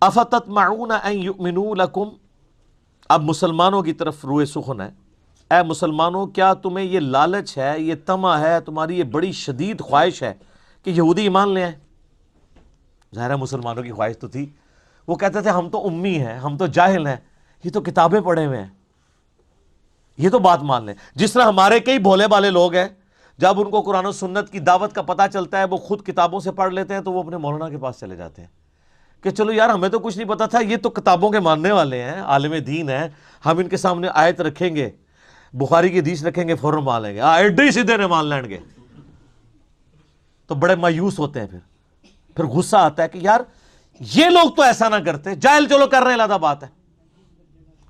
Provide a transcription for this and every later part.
افتطمعون ان یؤمنوا لکم، اب مسلمانوں کی طرف روئے سخن ہے، اے مسلمانوں کیا تمہیں یہ لالچ ہے، یہ طمع ہے، تمہاری یہ بڑی شدید خواہش ہے کہ یہودی ایمان لے آئیں؟ ظاہر ہے مسلمانوں کی خواہش تو تھی، وہ کہتے تھے ہم تو امی ہیں، ہم تو جاہل ہیں، یہ تو کتابیں پڑھے ہوئے ہیں، یہ تو بات مان لیں۔ جس طرح ہمارے کئی بھولے بالے لوگ ہیں، جب ان کو قرآن و سنت کی دعوت کا پتہ چلتا ہے وہ خود کتابوں سے پڑھ لیتے ہیں، تو وہ اپنے مولانا کے پاس چلے جاتے ہیں کہ چلو یار ہمیں تو کچھ نہیں پتا تھا، یہ تو کتابوں کے ماننے والے ہیں، عالم دین ہیں، ہم ان کے سامنے آیت رکھیں گے، بخاری کی حدیث رکھیں گے، فوراً مان لیں گے، ایڈی سیدھے نے مان لیں گے۔ تو بڑے مایوس ہوتے ہیں، پھر غصہ آتا ہے کہ یار یہ لوگ تو ایسا نہ کرتے، جاہل چلو کر رہے ہیں، علیحدہ بات ہے۔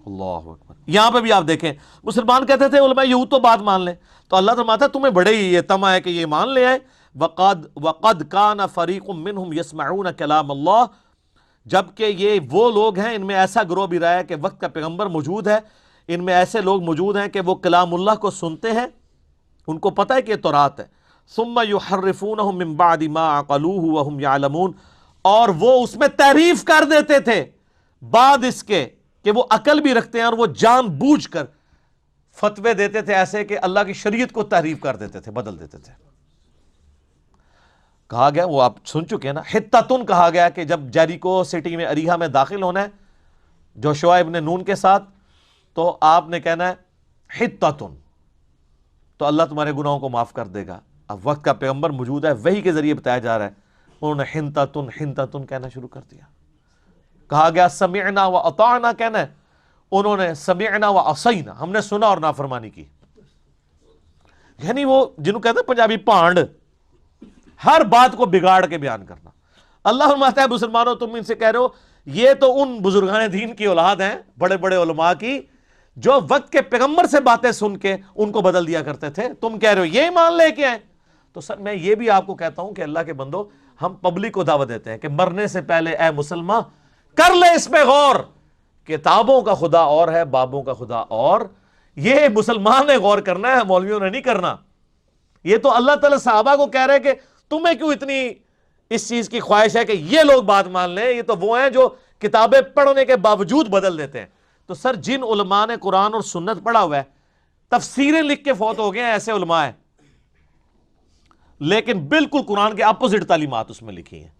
اللہ اکبر۔ یہاں پہ بھی آپ دیکھیں مسلمان کہتے تھے علماء یہود تو بات مان لیں، تو اللہ فرماتا ہے تمہیں بڑے ہی یہ طمع ہے کہ یہ مان لے آئے۔ وقد کان فریق منہم یسمعون کلام اللہ، جبکہ یہ وہ لوگ ہیں، ان میں ایسا گروہ بھی رہا ہے کہ وقت کا پیغمبر موجود ہے، ان میں ایسے لوگ موجود ہیں کہ وہ کلام اللہ کو سنتے ہیں، ان کو پتہ ہے کہ یہ تورات ہے، ثم یحرفونہ من بعد ما عقلوہ وہم یعلمون، اور وہ اس میں تحریف کر دیتے تھے بعد اس کے کہ وہ عقل بھی رکھتے ہیں، اور وہ جان بوجھ کر فتوے دیتے تھے ایسے کہ اللہ کی شریعت کو تحریف کر دیتے تھے، بدل دیتے تھے۔ کہا گیا، وہ آپ سن چکے ہیں نا، حتتن کہا گیا کہ جب جیریکو سٹی میں اریحا میں داخل ہونا ہے جوشوا ابن نون کے ساتھ، تو آپ نے کہنا ہے حتتن، تو اللہ تمہارے گناہوں کو معاف کر دے گا۔ اب وقت کا پیغمبر موجود ہے، وحی کے ذریعے بتایا جا رہا ہے، انہوں نے حنتتن حنتتن کہنا شروع کر دیا۔ کہا گیا سمعنا و اطعنا کہنا ہے، انہوں نے سمعنا و عصینا، ہم نے سنا اور نافرمانی کی۔ یعنی وہ جنہوں کہتے ہیں پنجابی پانڈ، ہر بات کو بگاڑ کے بیان کرنا۔ اللہ فرماتا ہے مسلمانوں تم ان سے کہہ رہے ہو یہ تو ان بزرگان دین کی اولاد ہیں، بڑے بڑے علماء کی، جو وقت کے پیغمبر سے باتیں سن کے ان کو بدل دیا کرتے تھے، تم کہہ رہے ہو یہ ایمان لے کے آئے۔ تو سر میں یہ بھی آپ کو کہتا ہوں کہ اللہ کے بندو، ہم پبلک کو دعوت دیتے ہیں کہ مرنے سے پہلے اے مسلمان کر لے اس پہ غور، کتابوں کا خدا اور ہے، بابوں کا خدا اور، یہ مسلمان نے غور کرنا ہے، مولویوں نے نہیں کرنا۔ یہ تو اللہ تعالیٰ صحابہ کو کہہ رہے کہ تمہیں کیوں اتنی اس چیز کی خواہش ہے کہ یہ لوگ بات مان لیں، یہ تو وہ ہیں جو کتابیں پڑھنے کے باوجود بدل دیتے ہیں۔ تو سر جن علماء نے قرآن اور سنت پڑھا ہوا ہے، تفسیریں لکھ کے فوت ہو گئے ہیں، ایسے علماء ہیں، لیکن بالکل قرآن کے اپوزٹ تعلیمات اس میں لکھی ہیں۔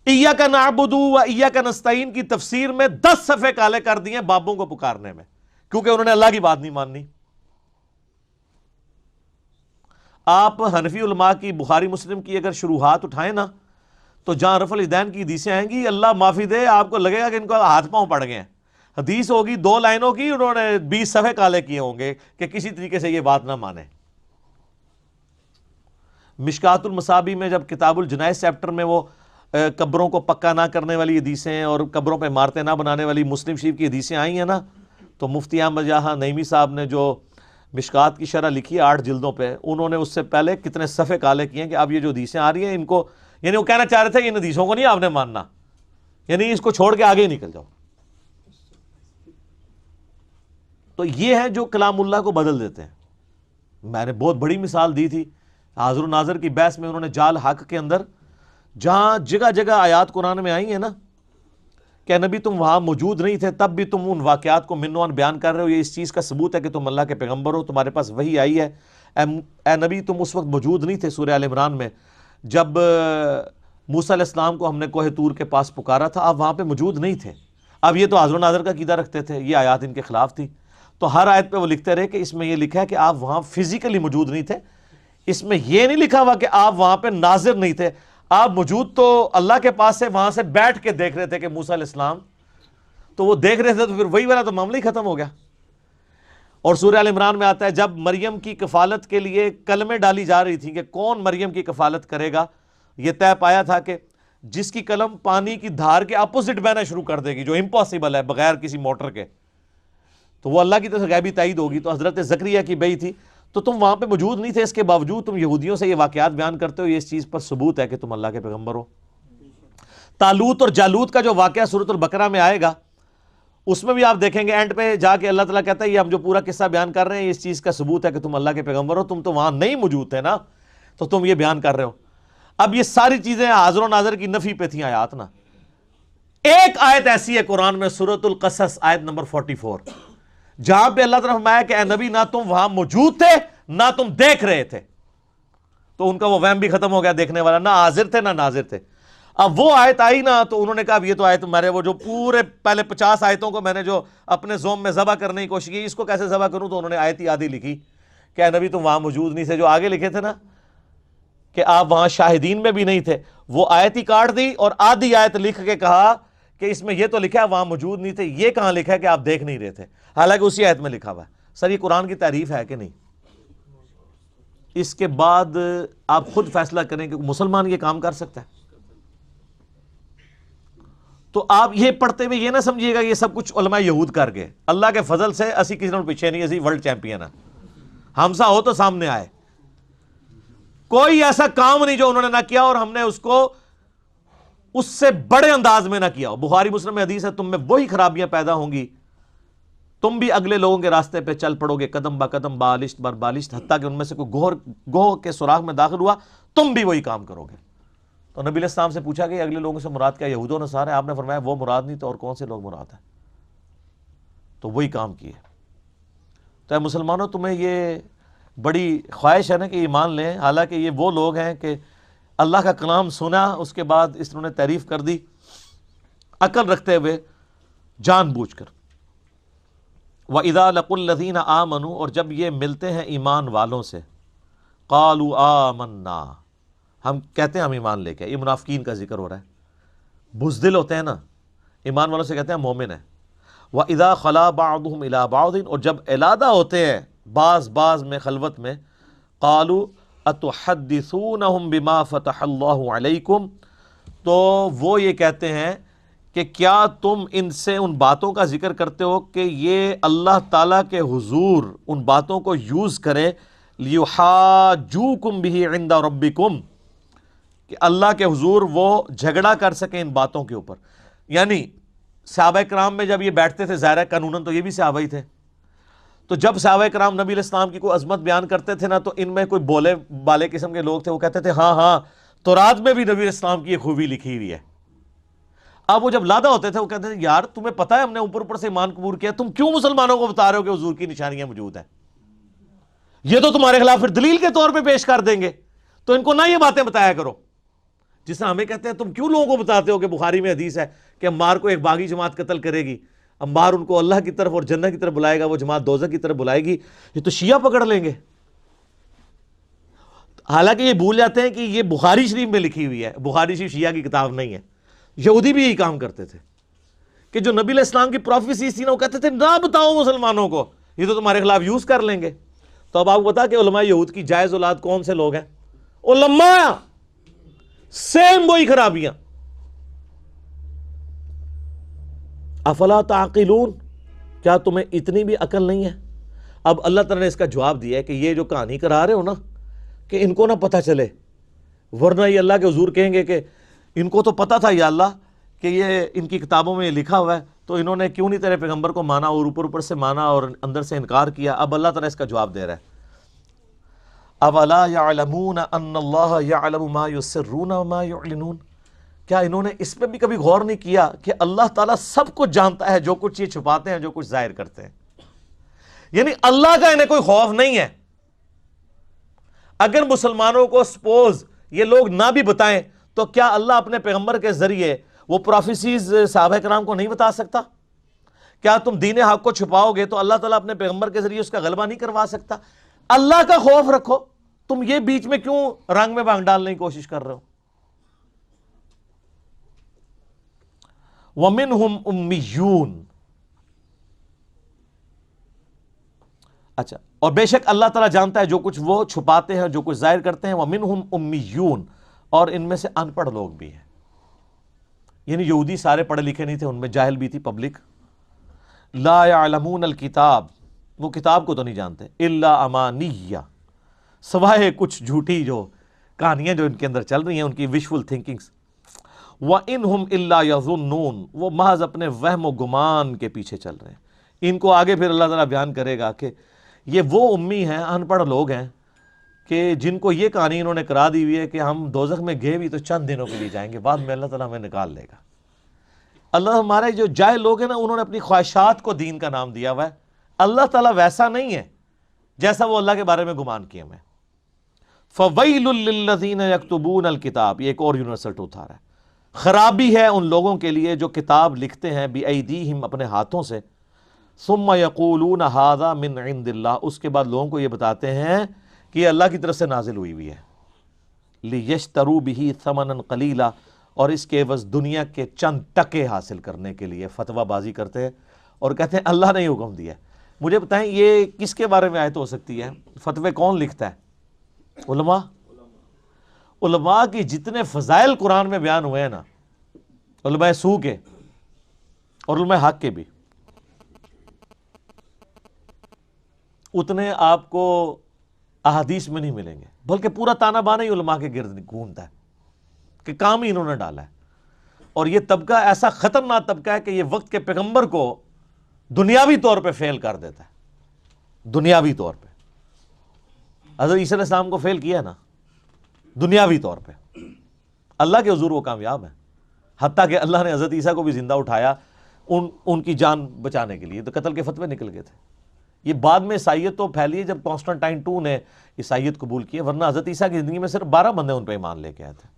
ایاک نعبد و ایاک نستعین کی تفسیر میں 10 صفحے کالے کر دیے بابوں کو پکارنے میں، کیونکہ انہوں نے اللہ کی بات نہیں ماننی۔ آپ حنفی علماء کی بخاری مسلم کی اگر شروحات اٹھائیں نا، تو جہاں رفع الیدین کی حدیثیں آئیں گی، اللہ معافی دے آپ کو لگے گا کہ ان کو ہاتھ پاؤں پڑ گئے ہیں۔ حدیث ہوگی 2 لائنوں کی، انہوں نے 20 صفحے کالے کیے ہوں گے کہ کسی طریقے سے یہ بات نہ مانے۔ مشکات المصابیح میں جب کتاب الجنائز چیپٹر میں وہ قبروں کو پکا نہ کرنے والی حدیثیں اور قبروں پہ عمارتیں نہ بنانے والی مسلم شریف کی حدیثیں آئی ہیں نا، تو مفتی احمد جہاں نعیمی صاحب نے جو مشکات کی شرح لکھی 8 جلدوں پہ، انہوں نے اس سے پہلے کتنے صفحے کالے کیے ہیں کہ اب یہ جو حدیثیں آ رہی ہیں ان کو، یعنی وہ کہنا چاہ رہے تھے کہ ان حدیثوں کو نہیں آپ نے ماننا، یعنی اس کو چھوڑ کے آگے ہی نکل جاؤ۔ تو یہ ہے جو کلام اللہ کو بدل دیتے ہیں۔ میں نے بہت بڑی مثال دی تھی حاضر و ناظر کی بحث میں، انہوں نے جال حق کے اندر جہاں جگہ جگہ آیات قرآن میں آئی ہیں نا کہ نبی تم وہاں موجود نہیں تھے، تب بھی تم ان واقعات کو من و عن بیان کر رہے ہو، یہ اس چیز کا ثبوت ہے کہ تم اللہ کے پیغمبر ہو، تمہارے پاس وحی آئی ہے۔ اے نبی تم اس وقت موجود نہیں تھے سورہ آل عمران میں جب موسیٰ علیہ السلام کو ہم نے کوہ طور کے پاس پکارا تھا، آپ وہاں پہ موجود نہیں تھے۔ اب یہ تو حاضر و ناظر کا عقیدہ رکھتے تھے، یہ آیات ان کے خلاف تھی، تو ہر آیت پہ وہ لکھتے رہے کہ اس میں یہ لکھا ہے کہ آپ وہاں فزیکلی موجود نہیں تھے، اس میں یہ نہیں لکھا ہوا کہ آپ وہاں پہ ناظر نہیں تھے، آپ موجود تو اللہ کے پاس سے وہاں سے بیٹھ کے دیکھ رہے تھے کہ موسیٰ علیہ السلام، تو وہ دیکھ رہے تھے، تو پھر وہی والا تو معاملہ ہی ختم ہو گیا۔ اور سورہ ال عمران میں آتا ہے جب مریم کی کفالت کے لیے کلمیں ڈالی جا رہی تھیں کہ کون مریم کی کفالت کرے گا، یہ طے پایا تھا کہ جس کی قلم پانی کی دھار کے اپوزٹ بہنا شروع کر دے گی، جو امپاسبل ہے بغیر کسی موٹر کے، تو وہ اللہ کی طرف سے غیبی تائید ہوگی۔ تو حضرت زکریا کی بیٹی تھی، تو تم وہاں پہ موجود نہیں تھے، اس کے باوجود تم یہودیوں سے یہ واقعات بیان کرتے ہو، یہ اس چیز پر ثبوت ہے کہ تم اللہ کے پیغمبر ہو۔ طالوت اور جالوت کا جو واقعہ سورۃ البقرہ میں آئے گا، اس میں بھی آپ دیکھیں گے اینڈ پہ جا کے اللہ تعالیٰ کہتا ہے یہ ہم جو پورا قصہ بیان کر رہے ہیں، اس چیز کا ثبوت ہے کہ تم اللہ کے پیغمبر ہو، تم تو وہاں نہیں موجود تھے نا، تو تم یہ بیان کر رہے ہو۔ اب یہ ساری چیزیں حاضر و ناظر کی نفی پہ تھیں آیات نا، ایک آیت ایسی ہے قرآن میں سورۃ القصص آیت نمبر 44 جہاں پہ اللہ تعالیٰ فرمایا کہ اے نبی نہ تم وہاں موجود تھے نہ تم دیکھ رہے تھے، تو ان کا وہ وہم بھی ختم ہو گیا، دیکھنے والا نہ حاضر تھے نہ ناظر تھے۔ اب وہ آیت آئی نا تو انہوں نے کہا اب یہ تو آیت میرے وہ جو پورے پہلے 50 آیتوں کو میں نے جو اپنے زوم میں ذبح کرنے کی کوشش کی، اس کو کیسے ذبح کروں؟ تو انہوں نے آیت ہی آدھی لکھی کہ اے نبی تم وہاں موجود نہیں تھے، جو آگے لکھے تھے نا کہ آپ وہاں شاہدین میں بھی نہیں تھے، وہ آیت ہی کاٹ دی اور آدھی آیت لکھ کے کہا کہ اس میں یہ تو لکھا ہے وہاں موجود نہیں تھے، یہ کہاں لکھا ہے کہ آپ دیکھ نہیں رہے تھے، حالانکہ اسی آیت میں لکھا ہوا ہے۔ سر یہ قرآن کی تعریف ہے کہ نہیں؟ اس کے بعد آپ خود فیصلہ کریں کہ مسلمان یہ کام کر سکتا ہے؟ تو آپ یہ پڑھتے ہوئے یہ نہ سمجھیے گا یہ سب کچھ علماء یہود کر گئے، اللہ کے فضل سے اسی کسی نے پیچھے نہیں، اسی ورلڈ چیمپئن ہے، ہم سا ہو تو سامنے آئے، کوئی ایسا کام نہیں جو انہوں نے نہ کیا اور ہم نے اس کو اس سے بڑے انداز میں نہ کیا ہو۔ بخاری مسلم میں حدیث ہے تم میں وہی خرابیاں پیدا ہوں گی، تم بھی اگلے لوگوں کے راستے پہ چل پڑو گے قدم با قدم بالشت بر بالشت، حتیٰ کہ ان میں سے کوئی گوہ کے سوراخ میں داخل ہوا تم بھی وہی کام کرو گے۔ تو نبی علیہ السلام سے پوچھا کہ اگلے لوگوں سے مراد کیا یہود و نصارہ ہے؟ آپ نے فرمایا وہ مراد نہیں تو اور کون سے لوگ مراد ہیں؟ تو وہی کام کیے۔ تو اے مسلمانوں تمہیں یہ بڑی خواہش ہے نا کہ ایمان لیں، حالانکہ یہ وہ لوگ ہیں کہ اللہ کا کلام سنا اس کے بعد اس نے تعریف کر دی عقل رکھتے ہوئے جان بوجھ کر۔ وَإِذَا لَقُوا الَّذِينَ آمَنُوا، اور جب یہ ملتے ہیں ایمان والوں سے، قَالُوا آمَنَّا، ہم کہتے ہیں ہم ایمان لے کے، یہ منافقین کا ذکر ہو رہا ہے، بزدل ہوتے ہیں نا، ایمان والوں سے کہتے ہیں مومن ہیں۔ وَإِذَا خَلَا بَعْضُهُمْ إِلَىٰ بَعْضٍ، اور جب علیحدہ ہوتے ہیں بعض میں خلوت میں، قَالُوا أَتُحَدِّثُونَهُمْ بِمَا فَتَحَ اللَّهُ عَلَيْكُمْ، تو وہ یہ کہتے ہیں کہ کیا تم ان سے ان باتوں کا ذکر کرتے ہو کہ یہ اللہ تعالیٰ کے حضور ان باتوں کو یوز کرے لِيُحَاجُّوكُمْ بِهِ عِنْدَ رَبِّكُمْ، کہ اللہ کے حضور وہ جھگڑا کر سکیں ان باتوں کے اوپر۔ یعنی صحابہ کرام میں جب یہ بیٹھتے تھے، ظاہر ہے قانوناً تو یہ بھی صحابہ ہی تھے، تو جب صحابہ کرام نبی علیہ السلام کی کوئی عظمت بیان کرتے تھے نا تو ان میں کوئی بولے بالے قسم کے لوگ تھے، وہ کہتے تھے ہاں تورات میں بھی نبی علیہ السلام کی یہ خوبی لکھی ہوئی ہے۔ اب وہ جب لادہ ہوتے تھے وہ کہتے تھے یار تمہیں پتہ ہے ہم نے اوپر سے ایمان قبول کیا، تم کیوں مسلمانوں کو بتا رہے ہو کہ حضور کی نشانیاں موجود ہیں؟ یہ تو تمہارے خلاف پھر دلیل کے طور پہ پیش کر دیں گے، تو ان کو نہ یہ باتیں بتایا کرو۔ جس طرح ہمیں کہتے ہیں تم کیوں لوگوں کو بتاتے ہو کہ بخاری میں حدیث ہے کہ عمار کو ایک باغی جماعت قتل کرے گی، عمار ان کو اللہ کی طرف اور جنت کی طرف بلائے گا، وہ جماعت دوزخ کی طرف بلائے گی، یہ تو شیعہ پکڑ لیں گے۔ حالانکہ یہ بھول جاتے ہیں کہ یہ بخاری شریف میں لکھی ہوئی ہے، بخاری شریف شیعہ کی کتاب نہیں ہے۔ یہودی بھی یہی کام کرتے تھے کہ جو نبی علیہ السلام کی پروفیسیز تھی نا، وہ کہتے تھے نہ بتاؤ مسلمانوں کو، یہ تو تمہارے خلاف یوز کر لیں گے۔ تو اب آپ کو بتا کہ علماء یہود کی جائز اولاد کون سے لوگ ہیں؟ علماء، سیم وہی خرابیاں۔ افلا تعقلون، کیا تمہیں اتنی بھی عقل نہیں ہے؟ اب اللہ تعالیٰ نے اس کا جواب دیا ہے کہ یہ جو کہانی کرا رہے ہو نا، کہ ان کو نہ پتہ چلے، ورنہ یہ اللہ کے حضور کہیں گے کہ ان کو تو پتہ تھا یا اللہ کہ یہ ان کی کتابوں میں یہ لکھا ہوا ہے، تو انہوں نے کیوں نہیں تیرے پیغمبر کو مانا اور اوپر سے مانا اور اندر سے انکار کیا۔ اب اللہ تعالیٰ اس کا جواب دے رہا ہے، اولا یعلمون ان اللہ یعلم ما یسرون وما یعلنون، کیا انہوں نے اس پہ بھی کبھی غور نہیں کیا کہ اللہ تعالیٰ سب کچھ جانتا ہے، جو کچھ یہ چھپاتے ہیں، جو کچھ ظاہر کرتے ہیں۔ یعنی اللہ کا انہیں کوئی خوف نہیں ہے۔ اگر مسلمانوں کو سپوز یہ لوگ نہ بھی بتائیں تو کیا اللہ اپنے پیغمبر کے ذریعے وہ پروفیسیز صحابہ کرام کو نہیں بتا سکتا؟ کیا تم دین حق کو چھپاؤ گے تو اللہ تعالیٰ اپنے پیغمبر کے ذریعے اس کا غلبہ نہیں کروا سکتا؟ اللہ کا خوف رکھو، تم یہ بیچ میں کیوں رنگ میں بھانگ ڈالنے کی کوشش کر رہے ہو؟ وَمِنْهُمْ أُمِّيُّونَ، اچھا، اور بے شک اللہ تعالیٰ جانتا ہے جو کچھ وہ چھپاتے ہیں، جو کچھ ظاہر کرتے ہیں۔ وَمِنْهُمْ أُمِّيُّونَ، اور ان میں سے ان پڑھ لوگ بھی ہیں، یعنی یہودی سارے پڑھے لکھے نہیں تھے، ان میں جاہل بھی تھی پبلک۔ لا يعلمون الکتاب، وہ کتاب کو تو نہیں جانتے، الا امانیہ، سوائے کچھ جھوٹی جو کہانیاں جو ان کے اندر چل رہی ہیں، ان کی وشفل تھنکنگز۔ وَإِنْهُمْ إِلَّا يَظُنُّونَ، وہ محض اپنے وہم و گمان کے پیچھے چل رہے ہیں۔ ان کو آگے پھر اللہ تعالیٰ بیان کرے گا کہ یہ وہ امی ہیں، ان پڑھ لوگ ہیں کہ جن کو یہ کہانی انہوں نے کرا دی ہوئی ہے کہ ہم دوزخ میں گئے بھی تو چند دنوں کے لیے جائیں گے، بعد میں اللہ تعالیٰ ہمیں نکال لے گا۔ اللہ ہمارے جو جاہل لوگ ہیں نا انہوں نے اپنی خواہشات کو دین کا نام دیا ہوا ہے. اللہ تعالیٰ ویسا نہیں ہے جیسا وہ اللہ کے بارے میں گمان کیے ہوئے. فَوَيْلٌ لِّلَّذِينَ يَكْتُبُونَ الْكِتَابَ، یہ ایک اور یونیورسل ٹروتھ آ رہا ہے. خرابی ہے ان لوگوں کے لیے جو کتاب لکھتے ہیں بِأَيْدِيهِمْ اپنے ہاتھوں سے، ثُمَّ يَقُولُونَ هَذَا مِنْ عِنْدِ اللَّهِ، اس کے بعد لوگوں کو یہ بتاتے ہیں کہ یہ اللہ کی طرف سے نازل ہوئی ہوئی ہے. لِيَشْتَرُوا بِهِ ثَمَنًا قَلِيلًا، اور اس کے عوض دنیا کے چند ٹکے حاصل کرنے کے لیے فتویٰ بازی کرتے ہیں اور کہتے ہیں اللہ نے حکم دیا. مجھے بتائیں یہ کس کے بارے میں آیت ہو سکتی ہے؟ فتوے کون لکھتا ہے؟ علماء. علماء کی جتنے فضائل قرآن میں بیان ہوئے ہیں نا، علماء سو کے اور علماء حق کے بھی، اتنے آپ کو احادیث میں نہیں ملیں گے. بلکہ پورا تانا بانا ہی علماء کے گرد گھومتا ہے کہ کام ہی انہوں نے ڈالا ہے. اور یہ طبقہ ایسا خطرناک طبقہ ہے کہ یہ وقت کے پیغمبر کو دنیاوی طور پہ فیل کر دیتا ہے. دنیاوی طور پہ حضرت عیسیٰ علیہ السلام کو فیل کیا ہے نا دنیاوی طور پہ. اللہ کے حضور وہ کامیاب ہیں، حتیٰ کہ اللہ نے حضرت عیسیٰ کو بھی زندہ اٹھایا ان کی جان بچانے کے لیے. تو قتل کے فتوے نکل گئے تھے. یہ بعد میں عیسائیت تو پھیلی ہے جب کانسٹنٹائن II نے عیسائیت قبول کی، ورنہ حضرت عیسیٰ کی زندگی میں صرف 12 بندے ان پہ ایمان لے کے آئے تھے.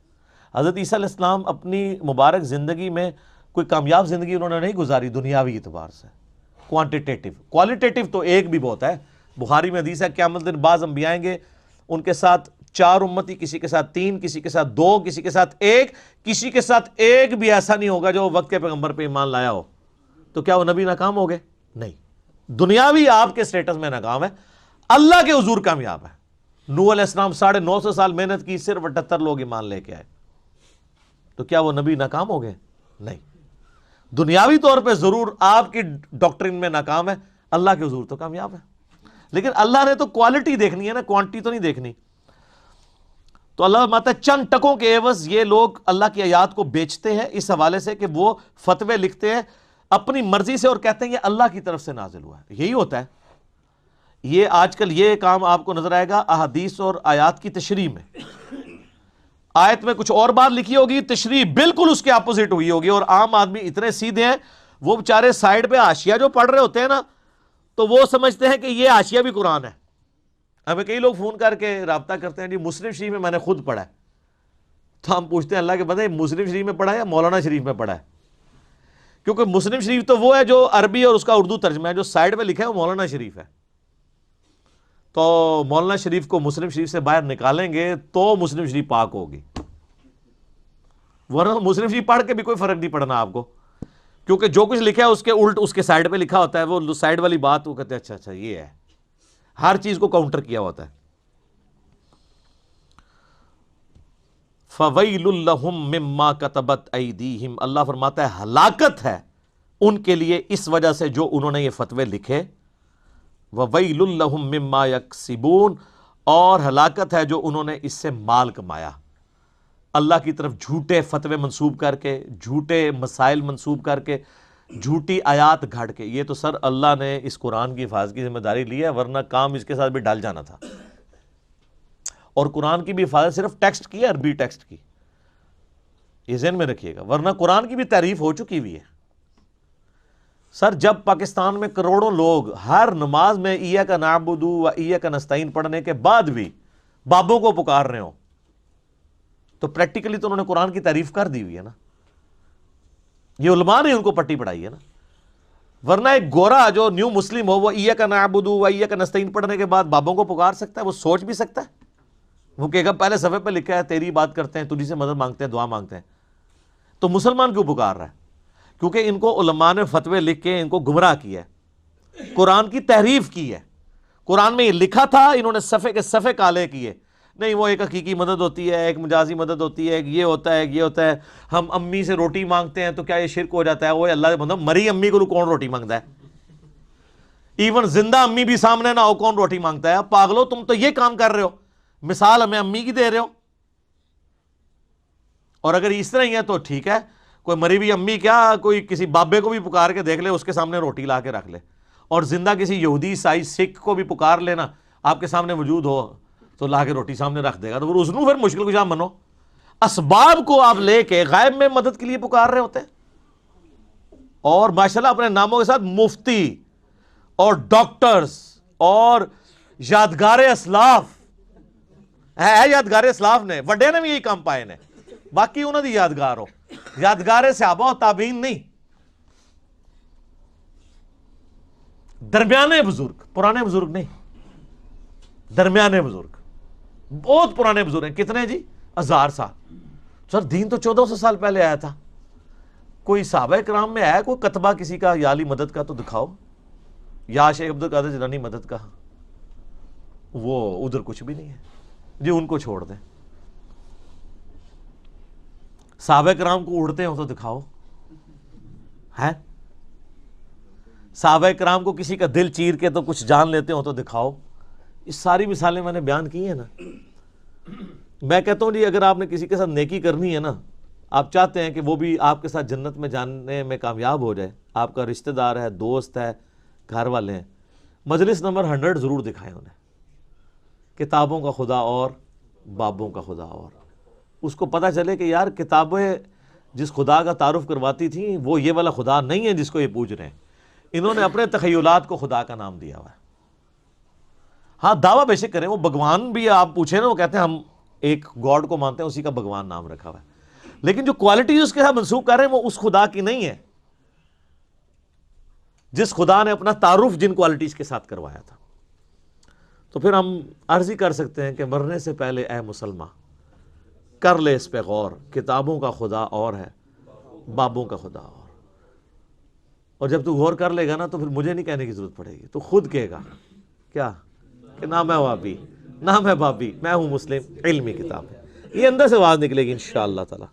حضرت عیسیٰ علیہ السلام اپنی مبارک زندگی میں کوئی کامیاب زندگی انہوں نے نہیں گزاری دنیاوی اعتبار سے. کوانٹیٹیو، کوالیٹیٹیو تو ایک بھی بہت ہے. بخاری میں حدیث ہے قیامت دن بعض انبیاء آئیں گے، ان کے ساتھ 4 امتی، کسی کے ساتھ 3، کسی کے ساتھ 2، کسی کے ساتھ 1، کسی کے ساتھ ایک بھی ایسا نہیں ہوگا جو وقت کے پیغمبر پہ ایمان لایا ہو. تو کیا وہ نبی ناکام ہو گئے؟ نہیں. دنیاوی آپ کے سٹیٹس میں ناکام ہے، اللہ کے حضور کامیاب ہے. نوح علیہ السلام 950 سال محنت کی، صرف 78 لوگ ایمان لے کے آئے. تو کیا وہ نبی ناکام ہو گئے؟ نہیں. دنیاوی طور پہ ضرور آپ کی ڈاکٹرین میں ناکام ہے، اللہ کے حضور تو کامیاب ہے. لیکن اللہ نے تو کوالٹی دیکھنی ہے نا، کوانٹی تو نہیں دیکھنی. تو اللہ فرماتا ہے چند ٹکوں کے عوض یہ لوگ اللہ کی آیات کو بیچتے ہیں اس حوالے سے کہ وہ فتوے لکھتے ہیں اپنی مرضی سے اور کہتے ہیں یہ اللہ کی طرف سے نازل ہوا ہے. یہی ہوتا ہے. یہ آج کل یہ کام آپ کو نظر آئے گا احادیث اور آیات کی تشریح میں. آیت میں کچھ اور بات لکھی ہوگی، تشریح بالکل اس کے اپوزٹ ہوئی ہوگی. اور عام آدمی اتنے سیدھے ہیں، وہ بیچارے سائیڈ پہ حاشیہ جو پڑھ رہے ہوتے ہیں نا، تو وہ سمجھتے ہیں کہ یہ حاشیہ بھی قرآن ہے. ہمیں کئی لوگ فون کر کے رابطہ کرتے ہیں، جی مسلم شریف میں میں نے خود پڑھا ہے. تو ہم پوچھتے ہیں اللہ کے بندے مسلم شریف میں پڑھا ہے یا مولانا شریف میں پڑھا ہے؟ کیونکہ مسلم شریف تو وہ ہے جو عربی اور اس کا اردو ترجمہ ہے، جو سائیڈ پہ لکھا ہے وہ مولانا شریف ہے. تو مولانا شریف کو مسلم شریف سے باہر نکالیں گے تو مسلم شریف پاک ہوگی، ورنہ مسلم شریف پڑھ کے بھی کوئی فرق نہیں پڑنا آپ کو. کیونکہ جو کچھ لکھا ہے اس کے الٹ اس کے سائیڈ پہ لکھا ہوتا ہے، وہ سائیڈ والی بات وہ کہتے ہیں اچھا یہ ہے. ہر چیز کو کاؤنٹر کیا ہوتا ہے. فَوَيْلٌ لَّهُم مِّمَّا كَتَبَتْ أَيْدِيهِمْ، اللہ فرماتا ہے ہلاکت ہے ان کے لیے اس وجہ سے جو انہوں نے یہ فتوے لکھے. وَوَيْلٌ لَّهُم مِّمَّا يَكْسِبُونَ، اور ہلاکت ہے جو انہوں نے اس سے مال کمایا. اللہ کی طرف جھوٹے فتوے منسوب کر کے، جھوٹے مسائل منسوب کر کے، جھوٹی آیات گھڑ کے. یہ تو سر اللہ نے اس قرآن کی حفاظت کی ذمہ داری لی ہے، ورنہ کام اس کے ساتھ بھی ڈال جانا تھا. اور قرآن کی بھی حفاظت صرف ٹیکسٹ کی ہے، عربی ٹیکسٹ کی، یہ ذہن میں رکھیے گا. ورنہ قرآن کی بھی تعریف ہو چکی ہوئی ہے. سر جب پاکستان میں کروڑوں لوگ ہر نماز میں ایاک نعبد و ایاک نستعین پڑھنے کے بعد بھی بابوں کو پکار رہے ہوں، تو پریکٹیکلی تو انہوں نے قرآن کی تعریف کر دی ہوئی ہے نا. یہ علماء نے ان کو پٹی پڑھائی ہے نا. ورنہ ایک گورا جو نیو مسلم ہو وہ ایاک نعبد و ایاک نستعین پڑھنے کے بعد بابوں کو پکار سکتا ہے؟ وہ سوچ بھی سکتا ہے؟ وہ کہے گا پہلے صفحے پہ لکھا ہے تیری بات کرتے ہیں، تجھی سے مدد مانگتے ہیں، دعا مانگتے ہیں. تو مسلمان کیوں پکار رہا ہے؟ کیونکہ ان کو علماء نے فتوے لکھ کے ان کو گمراہ کیا ہے، قرآن کی تحریف کی ہے. قرآن میں یہ لکھا تھا، انہوں نے صفحے کے صفحے کالے کیے. نہیں وہ ایک حقیقی مدد ہوتی ہے، ایک مجازی مدد ہوتی ہے، ایک یہ ہوتا ہے، ایک یہ ہوتا ہے. ہم امی سے روٹی مانگتے ہیں تو کیا یہ شرک ہو جاتا ہے؟ وہ اللہ کے بندہ، مری امی کو کون روٹی مانگتا ہے؟ ایون زندہ امی بھی سامنے نہ ہو کون روٹی مانگتا ہے؟ پاگلو تم تو یہ کام کر رہے ہو، مثال ہمیں امی کی دے رہے ہو. اور اگر اس طرح ہی ہے تو ٹھیک ہے، کوئی مری بھی امی کیا کوئی کسی بابے کو بھی پکار کے دیکھ لے، اس کے سامنے روٹی لا کے رکھ لے. اور زندہ کسی یہودی عیسائی سکھ کو بھی پکار لینا، آپ کے سامنے موجود ہو تو لا کے روٹی سامنے رکھ دے گا. تو اس پھر مشکل کشا منو. اسباب کو آپ لے کے غائب میں مدد کے لیے پکار رہے ہوتے ہیں. اور ماشاءاللہ اپنے ناموں کے ساتھ مفتی اور ڈاکٹرز اور یادگار اسلاف ہے یادگار اسلاف نے وڈے نے بھی یہی کام پائے نے باقی انہوں دی یادگار ہو یادگار صحابہ و تابعین نہیں درمیانے بزرگ پرانے بزرگ نہیں درمیانے بزرگ بہت پرانے بزرگ ہیں کتنے جی 1000 سال سر دین تو 1400 سال پہلے آیا تھا کوئی صحابہ کرام میں آیا کوئی کتبہ کسی کا یا علی مدد کا تو دکھاؤ یا شیخ عبد القادر جیلانی مدد کا وہ ادھر کچھ بھی نہیں ہے جی ان کو چھوڑ دیں صحابہ کرام کو اڑتے ہوں تو دکھاؤ ہے صحابہ کرام کو کسی کا دل چیر کے تو کچھ جان لیتے ہوں تو دکھاؤ یہ ساری مثالیں میں نے بیان کی ہیں نا میں کہتا ہوں جی اگر آپ نے کسی کے ساتھ نیکی کرنی ہے نا آپ چاہتے ہیں کہ وہ بھی آپ کے ساتھ جنت میں جانے میں کامیاب ہو جائے آپ کا رشتہ دار ہے دوست ہے گھر والے ہیں مجلس نمبر 100 ضرور دکھائیں انہیں کتابوں کا خدا اور بابوں کا خدا اور اس کو پتہ چلے کہ یار کتابیں جس خدا کا تعارف کرواتی تھیں وہ یہ والا خدا نہیں ہے جس کو یہ پوج رہے ہیں انہوں نے اپنے تخیلات کو خدا کا نام دیا ہوا ہے ہاں دعویٰ بے شک کریں وہ بھگوان بھی آپ پوچھیں نا وہ کہتے ہیں ہم ایک گاڈ کو مانتے ہیں اسی کا بھگوان نام رکھا ہوا ہے لیکن جو کوالٹی اس کے ساتھ منسوخ کر رہے ہیں وہ اس خدا کی نہیں ہے جس خدا نے اپنا تعارف جن کوالٹیز کے ساتھ کروایا تھا تو پھر ہم عرض ہی کر سکتے ہیں کہ مرنے سے پہلے اے مسلمان کر لے اس پہ غور کتابوں کا خدا اور ہے بابوں کا خدا اور جب تو غور کر لے گا نا تو پھر مجھے نہیں کہنے کی ضرورت پڑے گی تو خود کہے گا کیا کہ نہ میں وابی نہ میں بابی میں ہوں مسلم علمی کتاب ہے یہ اندر سے آواز نکلے گی انشاءاللہ تعالی